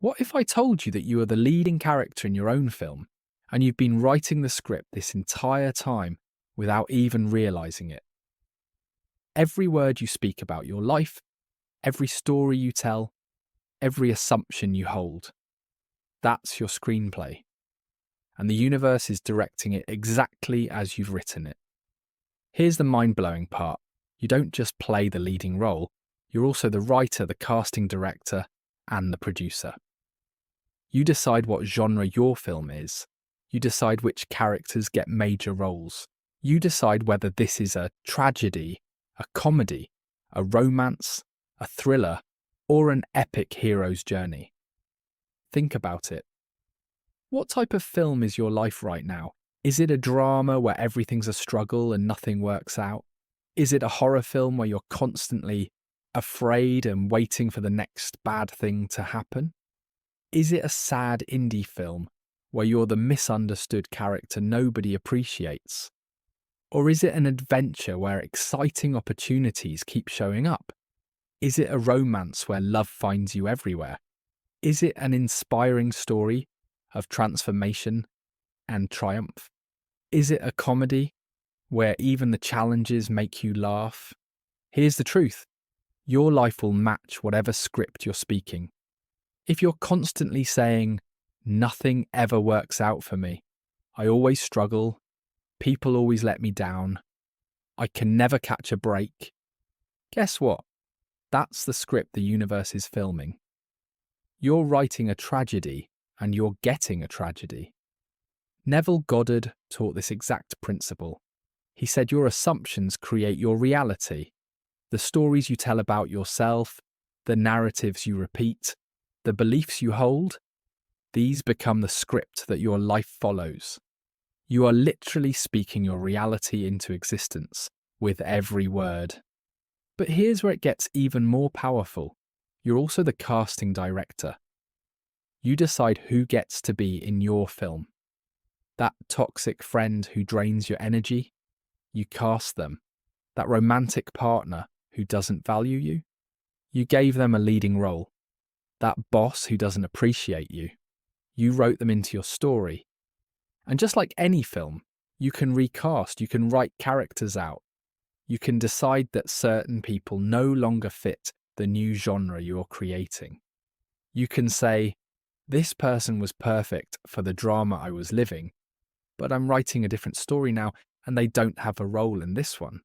What if I told you that you are the leading character in your own film and you've been writing the script this entire time without even realizing it? Every word you speak about your life, every story you tell, every assumption you hold, that's your screenplay. And the universe is directing it exactly as you've written it. Here's the mind-blowing part. You don't just play the leading role, you're also the writer, the casting director, and the producer. You decide what genre your film is. You decide which characters get major roles. You decide whether this is a tragedy, a comedy, a romance, a thriller, or an epic hero's journey. Think about it. What type of film is your life right now? Is it a drama where everything's a struggle and nothing works out? Is it a horror film where you're constantly afraid and waiting for the next bad thing to happen? Is it a sad indie film where you're the misunderstood character nobody appreciates? Or is it an adventure where exciting opportunities keep showing up? Is it a romance where love finds you everywhere? Is it an inspiring story of transformation and triumph? Is it a comedy where even the challenges make you laugh? Here's the truth. Your life will match whatever script you're speaking. If you're constantly saying, "Nothing ever works out for me. I always struggle. People always let me down. I can never catch a break." Guess what? That's the script the universe is filming. You're writing a tragedy and you're getting a tragedy. Neville Goddard taught this exact principle. He said your assumptions create your reality. The stories you tell about yourself, the narratives you repeat, the beliefs you hold, these become the script that your life follows. You are literally speaking your reality into existence with every word. But here's where it gets even more powerful. You're also the casting director. You decide who gets to be in your film. That toxic friend who drains your energy, you cast them. That romantic partner who doesn't value you, you gave them a leading role. That boss who doesn't appreciate you, you wrote them into your story. And just like any film, you can recast, you can write characters out. You can decide that certain people no longer fit the new genre you're creating. You can say, "This person was perfect for the drama I was living, but I'm writing a different story now and they don't have a role in this one."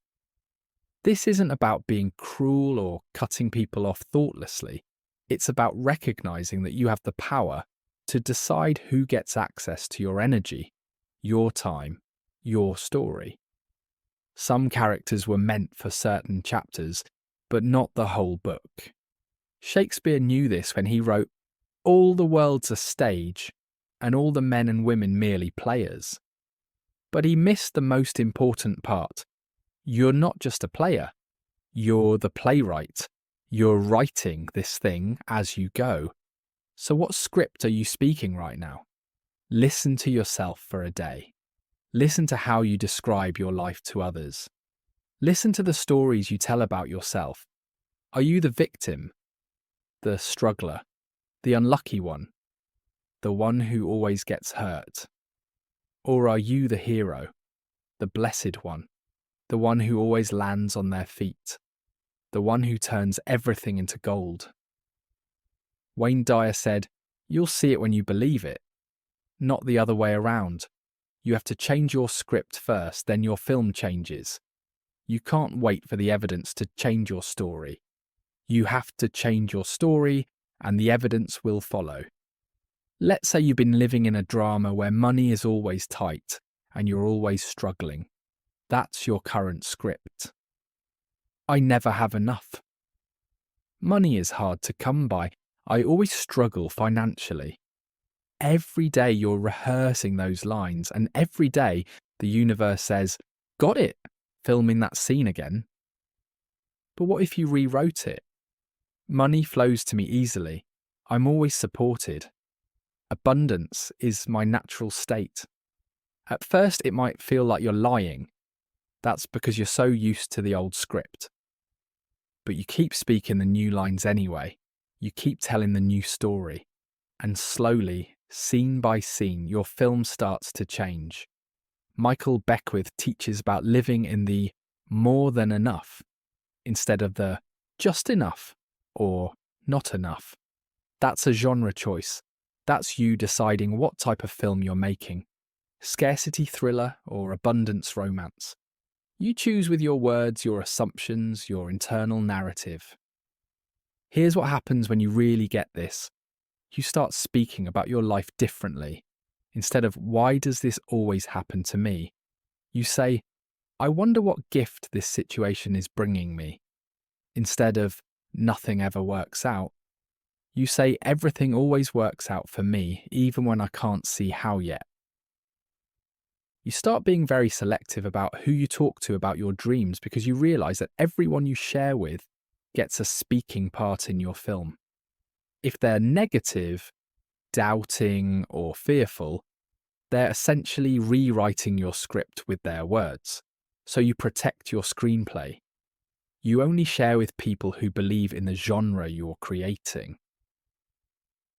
This isn't about being cruel or cutting people off thoughtlessly. It's about recognizing that you have the power to decide who gets access to your energy, your time, your story. Some characters were meant for certain chapters, but not the whole book. Shakespeare knew this when he wrote, "All the world's a stage, and all the men and women merely players." But he missed the most important part. You're not just a player. You're the playwright. You're writing this thing as you go. So what script are you speaking right now? Listen to yourself for a day. Listen to how you describe your life to others. Listen to the stories you tell about yourself. Are you the victim, the struggler, the unlucky one, the one who always gets hurt? Or are you the hero, the blessed one, the one who always lands on their feet, the one who turns everything into gold? Wayne Dyer said, "You'll see it when you believe it, not the other way around. You have to change your script first, then your film changes. You can't wait for the evidence to change your story. You have to change your story, and the evidence will follow." Let's say you've been living in a drama where money is always tight and you're always struggling. That's your current script. I never have enough. Money is hard to come by. I always struggle financially. Every day you're rehearsing those lines, and every day the universe says, "Got it, filming that scene again." But what if you rewrote it? Money flows to me easily. I'm always supported. Abundance is my natural state. At first it might feel like you're lying. That's because you're so used to the old script. But you keep speaking the new lines anyway. You keep telling the new story. And slowly, scene by scene, your film starts to change. Michael Beckwith teaches about living in the more than enough instead of the just enough or not enough. That's a genre choice. That's you deciding what type of film you're making. Scarcity thriller or abundance romance. You choose with your words, your assumptions, your internal narrative. Here's what happens when you really get this. You start speaking about your life differently. Instead of, why does this always happen to me? You say, I wonder what gift this situation is bringing me. Instead of, nothing ever works out. You say, everything always works out for me, even when I can't see how yet. You start being very selective about who you talk to about your dreams because you realise that everyone you share with gets a speaking part in your film. If they're negative, doubting, or fearful, they're essentially rewriting your script with their words. So you protect your screenplay. You only share with people who believe in the genre you're creating.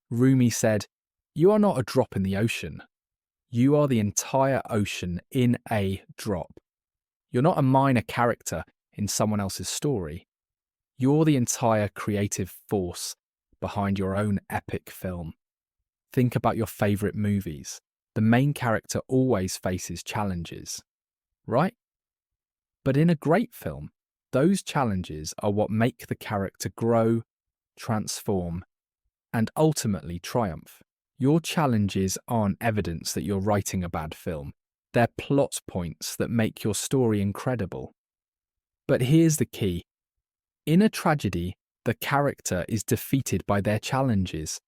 Rumi said, "You are not a drop in the ocean. You are the entire ocean in a drop. You're not a minor character in someone else's story. You're the entire creative force behind your own epic film." Think about your favourite movies. The main character always faces challenges, right? But in a great film, those challenges are what make the character grow, transform, and ultimately triumph. Your challenges aren't evidence that you're writing a bad film. They're plot points that make your story incredible. But here's the key. In a tragedy, the character is defeated by their challenges.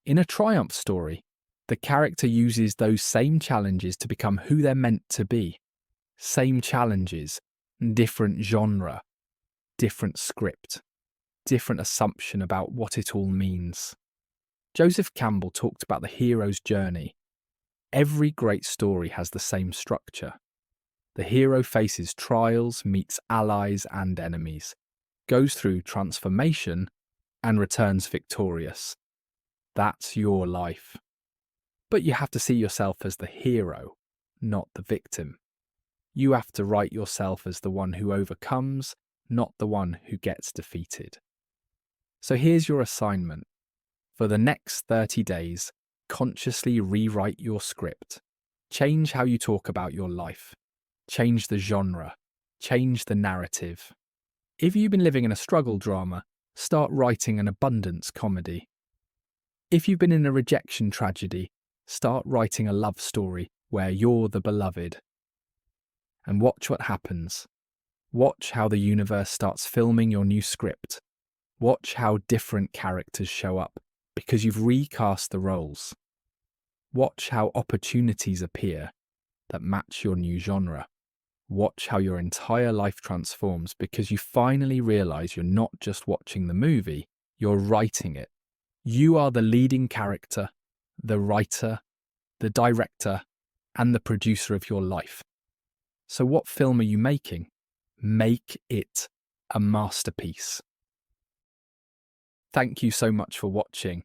In a triumph story, the character uses those same challenges to become who they're meant to be. Same challenges, different genre, different script, different assumption about what it all means. Joseph Campbell talked about the hero's journey. Every great story has the same structure. The hero faces trials, meets allies and enemies, goes through transformation, and returns victorious. That's your life. But you have to see yourself as the hero, not the victim. You have to write yourself as the one who overcomes, not the one who gets defeated. So here's your assignment. For the next 30 days, consciously rewrite your script. Change how you talk about your life. Change the genre. Change the narrative. If you've been living in a struggle drama, start writing an abundance comedy. If you've been in a rejection tragedy, start writing a love story where you're the beloved. And watch what happens. Watch how the universe starts filming your new script. Watch how different characters show up because you've recast the roles. Watch how opportunities appear that match your new genre. Watch how your entire life transforms because you finally realize you're not just watching the movie, you're writing it. You are the leading character, the writer, the director, and the producer of your life. So what film are you making? Make it a masterpiece. Thank you so much for watching.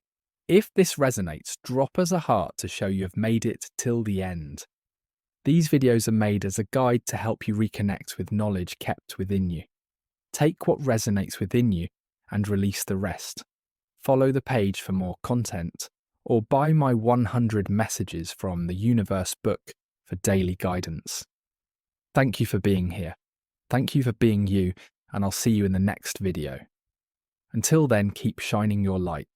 If this resonates, drop us a heart to show you have made it till the end. These videos are made as a guide to help you reconnect with knowledge kept within you. Take what resonates within you and release the rest. Follow the page for more content, or buy my 100 messages from the Universe book for daily guidance. Thank you for being here. Thank you for being you, and I'll see you in the next video. Until then, keep shining your light.